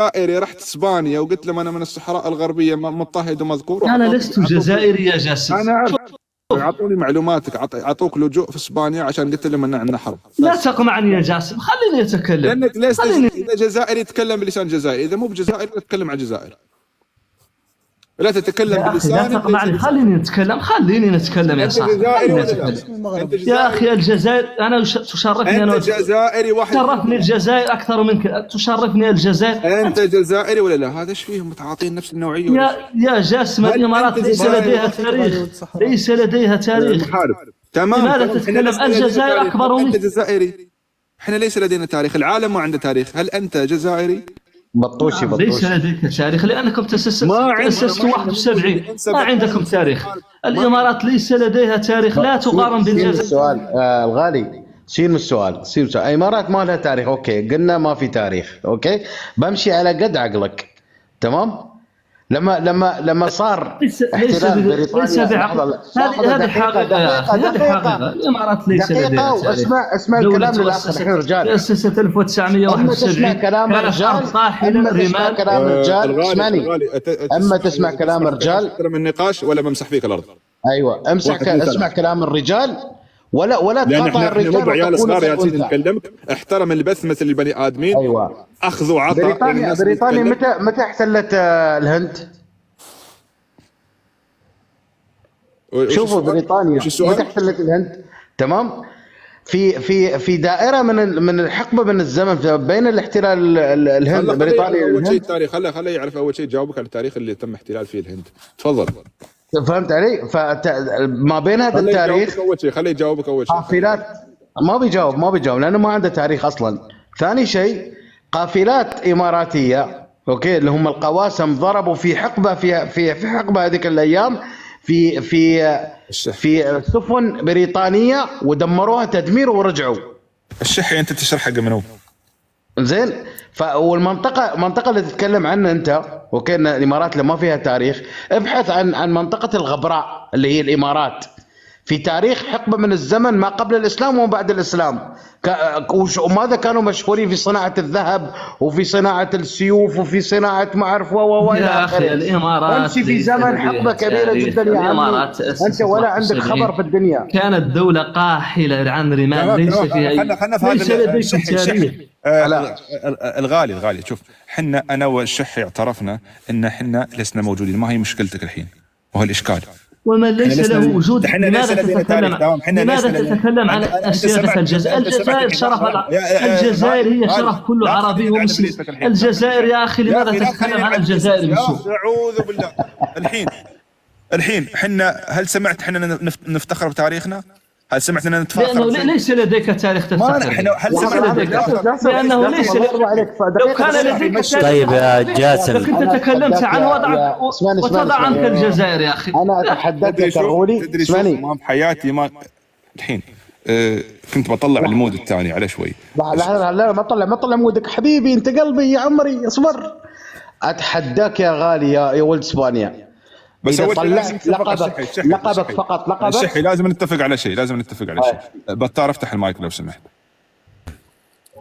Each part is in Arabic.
جزائري رحت اسبانيا وقلت لهم انا من الصحراء الغربيه مضطهد ومذكور، انا لست جزائري يا جاسم. انا اعرف، اعطوني معلوماتك، اعطوك لجوء في اسبانيا عشان قلت لهم ان عندنا حرب. لا تقمعني يا جاسم، خليني اتكلم. لانك ليس اذا جزائري يتكلم بلسان جزائري، اذا مو بجزائري تتكلم عن جزائر، لا تتكلم بلسان. لا تقمعني، خليني نتكلم يا صاحبي. جزائري ولا يا اخي الجزائر انا تشرفني، انت جزائري واحد، تشرفني الجزائر اكثر منك، تشرفني الجزائر. انت جزائري ولا لا؟ هذا ايش فيهم متعاطين نفس النوعيه؟ يا جاسم، الامارات ليس لديها تاريخ، ليس لديها تاريخ. تمام، لماذا تتكلم؟ الجزائر اكبر منك. انت جزائري، احنا ليس لدينا تاريخ، العالم ما عنده تاريخ. هل انت جزائري؟ بطوشي ليس لديك تاريخ لانكم تاسستوا 71، ما عندكم تاريخ. الامارات ليس لديها تاريخ، لا تقارن بالجزائر. السؤال الغالي، شيل من السؤال. الامارات ما لها تاريخ، اوكي قلنا ما في تاريخ، اوكي بمشي على قد عقلك، تمام. لما صار احتلال بريطانيا، هذه حقيقة يا أخي، هذه حقيقة. الإمارات ليس لديها تاريخ. اسمع الكلام للآخر الحين رجال. تأسست 1971. تسمع كلام الرجال، تسمع كلام الرجال. اسمعني، اما تسمع كلام الرجال من النقاش ولا بمسح فيك الأرض. ايوه اسمع كلام الرجال، ولا تقاطع الرجال. مو بعيال صغار يا سيدي نكلمك، احترم البث مثل البني آدمين. ايوه، اخذ وعطاء. بريطانيا متى احتلت الهند؟ شوفوا بريطانيا متى احتلت الهند؟ تمام. في دائره من الحقبه من الزمن بين الاحتلال الهند بريطانيا. اول شيء التاريخ، خليه يعرف اول شيء، جاوبك على التاريخ اللي تم احتلال فيه الهند. تفضل. فهمت علي؟ ما بين هذا التاريخ اول شيء خليه يجاوبك اول شيء. قافلات. ما بيجاوب لانه ما عنده تاريخ اصلا. ثاني شيء قافلات اماراتيه، اوكي، اللي هم القواسم، ضربوا في حقبه في حقبه هذيك الايام في سفن بريطانيه ودمروها تدمير ورجعوا. الشحي انت تشرح حق منو؟ زين. المنطقه اللي تتكلم عنها انت، اوكي، ان الامارات اللي ما فيها تاريخ، ابحث عن منطقه الغبراء اللي هي الامارات. في تاريخ حقبه من الزمن ما قبل الاسلام وما بعد الاسلام، وماذا كانوا مشهورين في صناعه الذهب وفي صناعه السيوف وفي صناعه ما اعرف يا اخي الامارات امشي في زمن حقبه كبيره جدا يا عمي. انت ولا عندك خبر في الدنيا. كانت دوله قاحله عن رمال، ليس فيها ليس لديكم تاريخ. الغالي شوف، حنا انا والشحي اعترفنا ان حنا لسنا موجودين، ما هي مشكلتك الحين وهو الاشكال. ومن ليس له وجود لماذا تتكلم عن سيادة الجزائر؟ الجزائر شرف، الجزائر هي شرف كل عربي ومسلم. الجزائر يا أخي، لماذا تتكلم عن الجزائر بسوء؟ أعوذ بالله. الحين حنا، هل سمعت حنا نفتخر بتاريخنا؟ هل سمعت أننا نتفاخر؟ لأنه ليس لديك تاريخ تفتخر. لأنه ليس لديك. لو كان لديك تاريخ، طيب يا جاسم، كنت تكلمت عن وضعك وتضع عنك الجزائر يا أخي. أنا أتحدث كرولي. اسمعني، ما بحياتي ما الحين كنت بطلع المود الثاني على شوي. لا ما طلع مودك حبيبي، أنت قلبي يا عمري، اصبر. أتحداك يا غالي يا ولد اسبانيا، بس إذا طلعت لقبك فقط، لقبك الشحي، لازم نتفق على شيء، بطار افتح المايك لو سمحت.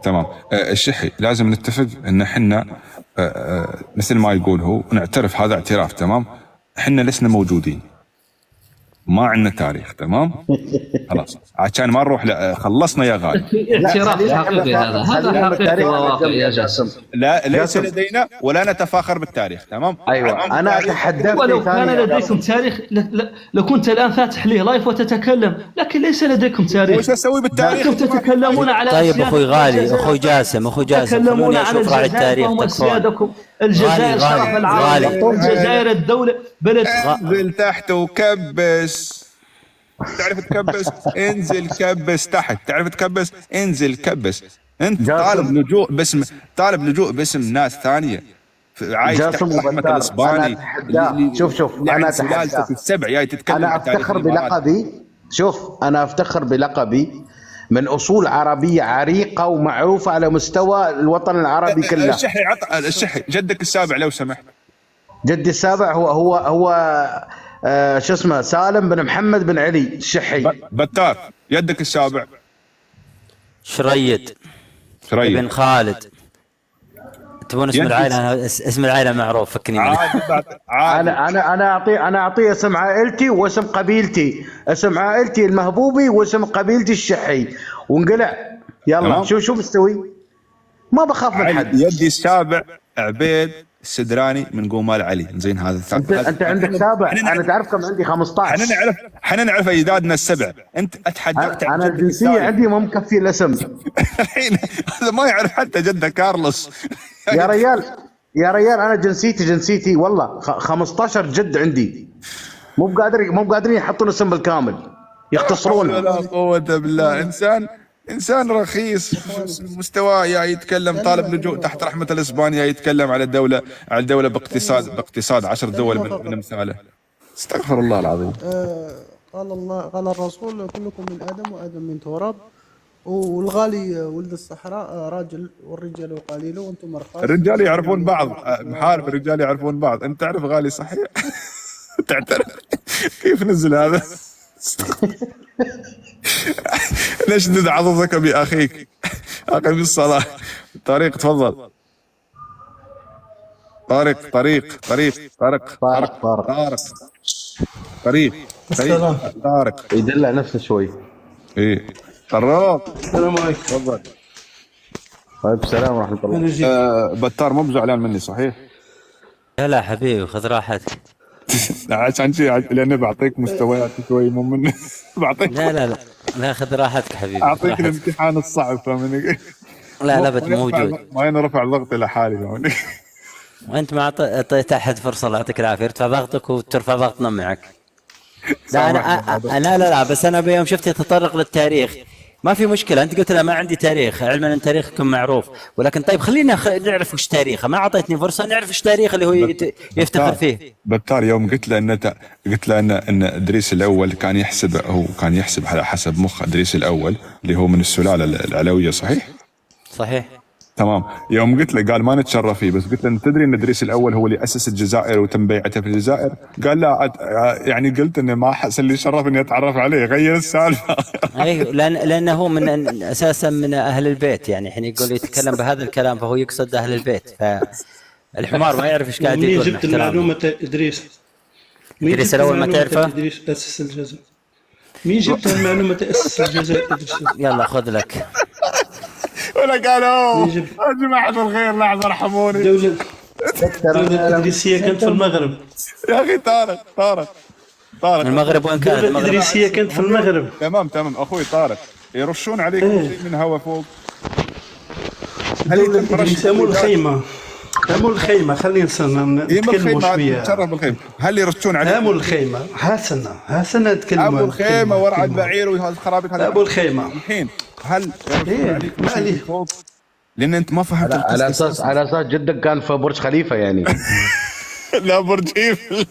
تمام. الشحي لازم نتفق ان احنا مثل ما يقول هو، نعترف، هذا اعتراف، تمام. احنا لسنا موجودين، ما عندنا تاريخ، تمام. خلاص عشان ما نروح، خلصنا يا غالي. اعتراف حقيقي، هذا حقيقي وواقعي يا جاسم. لا ليس لدينا ولا نتفاخر بالتاريخ، تمام. ايوه انا اتحدث. ولو كان لديكم تاريخ لكنت الان فاتح ليه لايف وتتكلم، لكن ليس لديكم تاريخ. وش اسوي بالتاريخ؟ انتم تتكلمون على طيب اخوي غالي، اخوي جاسم تتكلمون عن الجزائر وسيادكم. الجزائر شرف العالم، الجزائر الدولة بلد. انزل تحت وكبس. تعرف تكبس؟ انزل كبس تحت. تعرف تكبس؟ انزل كبس. انت طالب لجوء باسم ناس ثانية عايش تحت رحمة الاسباني. شوف انا سلالتك السبع جاي تتكلم. انا افتخر بلقبي. شوف انا افتخر بلقبي من اصول عربيه عريقه ومعروفه على مستوى الوطن العربي كله. الشحي جدك السابع لو سمحت. جدي السابع هو شو اسمه، سالم بن محمد بن علي الشحي. بتار. يدك السابع. شريد بن خالد. تبون اسم العائله؟ اسم العائله معروف، فكني منه. عادي. انا اعطيه اسم عائلتي واسم قبيلتي، اسم عائلتي المهبوبي واسم قبيلتي الشحي، وانقلع. يلا تمام. شو مستوي؟ ما بخاف من حد. يدي السابع عبيد السدراني من قومال علي. زين هذا انت عندك سابع، انا تعرف كم عندي؟ 15. احنا نعرف اجدادنا السبع. انت اتحداك انا الجنسيه عندي ما مكفي الاسم. الحين هذا ما يعرف حتى جده كارلوس. يا ريال انا جنسيتي والله 15 جد عندي. مو قادرين يحطون اسم بالكامل، يختصرون. لا قوة بالله. انسان رخيص مستواه يتكلم طالب لجوء تحت رحمة الاسبانيا، يتكلم على الدولة باقتصاد 10 دول من امثاله. استغفر الله العظيم. قال الرسول كلكم من آدم وآدم من تراب، والغالي ولد الصحراء راجل والرجال قليل وانتم رخاص. الرجال يعرفون بعض، محارب الرجال يعرفون بعض. انت تعرف غالي صحيح؟ تعترف؟ كيف نزل هذا؟ نشدد عضدك بأخيك. أقم الصلاة. طارق تفضل. طارق يدلع نفسه شوي. ايه طراق. السلام عليكم. تفضل. طيب السلام ورحمة الله. بتار مو بزعلان مني صحيح؟ لا حبيبي خذ راحتك. عشان شيء لأني بعطيك مستويات شوي مو مني. بعطيك. لا خذ راحتك حبيبي. أعطيك الامتحان الصعب فاهمني؟ لا بد موجود. ما أنا رفع ضغطي لحالي فاهمني؟ وانت ما اعطيت احد فرصه، الله يعطيك العافيه. ارفع ضغطك وترفع ضغطنا معك. لا انا لا بس انا بيوم شفت يتطرق للتاريخ ما في مشكله. انت قلت له ما عندي تاريخ، علما ان تاريخكم معروف، ولكن طيب خلينا نعرف وش تاريخه. ما اعطيتني فرصه نعرف وش تاريخ اللي هو يفتخر فيه. بتار يوم قلت له ان ادريس الاول كان يحسب على حسب مخ ادريس الاول اللي هو من السلاله العلويه صحيح؟ صحيح تمام. يوم قلت له قال ما نتشرف فيه، بس قلت له تدري ان ادريس الاول هو اللي اسس الجزائر وتم بيعته في الجزائر؟ قال لا يعني قلت انه ما حس اللي شرف اني اتعرف عليه. غير السالفه. اي لانه من اساسا من اهل البيت، يعني حين يقول يتكلم بهذا الكلام فهو يقصد اهل البيت. فالحمار ما يعرف ايش قاعد يقول. مين جبت المعلومه ادريس الاول ما تعرفه؟ ادريس اسس الجزائر. مين جبت المعلومه تاسس الجزائر ادريس؟ يلا خذ لك. ولا قالوا يا جماعة الخير لحظة ارحموني. دولة الإدريسية كانت في المغرب يا أخي. طارق المغرب وين كانت؟ الدولة الإدريسية كانت في المغرب. تمام أخوي طارق. يرشون عليك شيء من هوا فوق. الدولة الإدريسية أمو الخيمة خلينا نتكلم شوية. تشرف بالخيمة. هل يرشون عليك؟ أمو الخيمة حسنا نتكلم. أبو الخيمة ورع البعير وهذا الخرابيط هذا. أبو الخيمة الحين هل يرشون عليك شيء فوق؟ لأن أنت ما فهمت على أساس جدك كان في برج خليفة يعني. لا برج إيفل.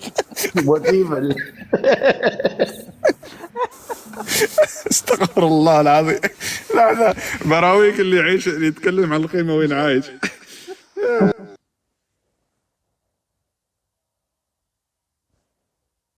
استغفر الله العظيم. لا براويك اللي يعيش اللي يتكلم عن الخيمة وين عايش.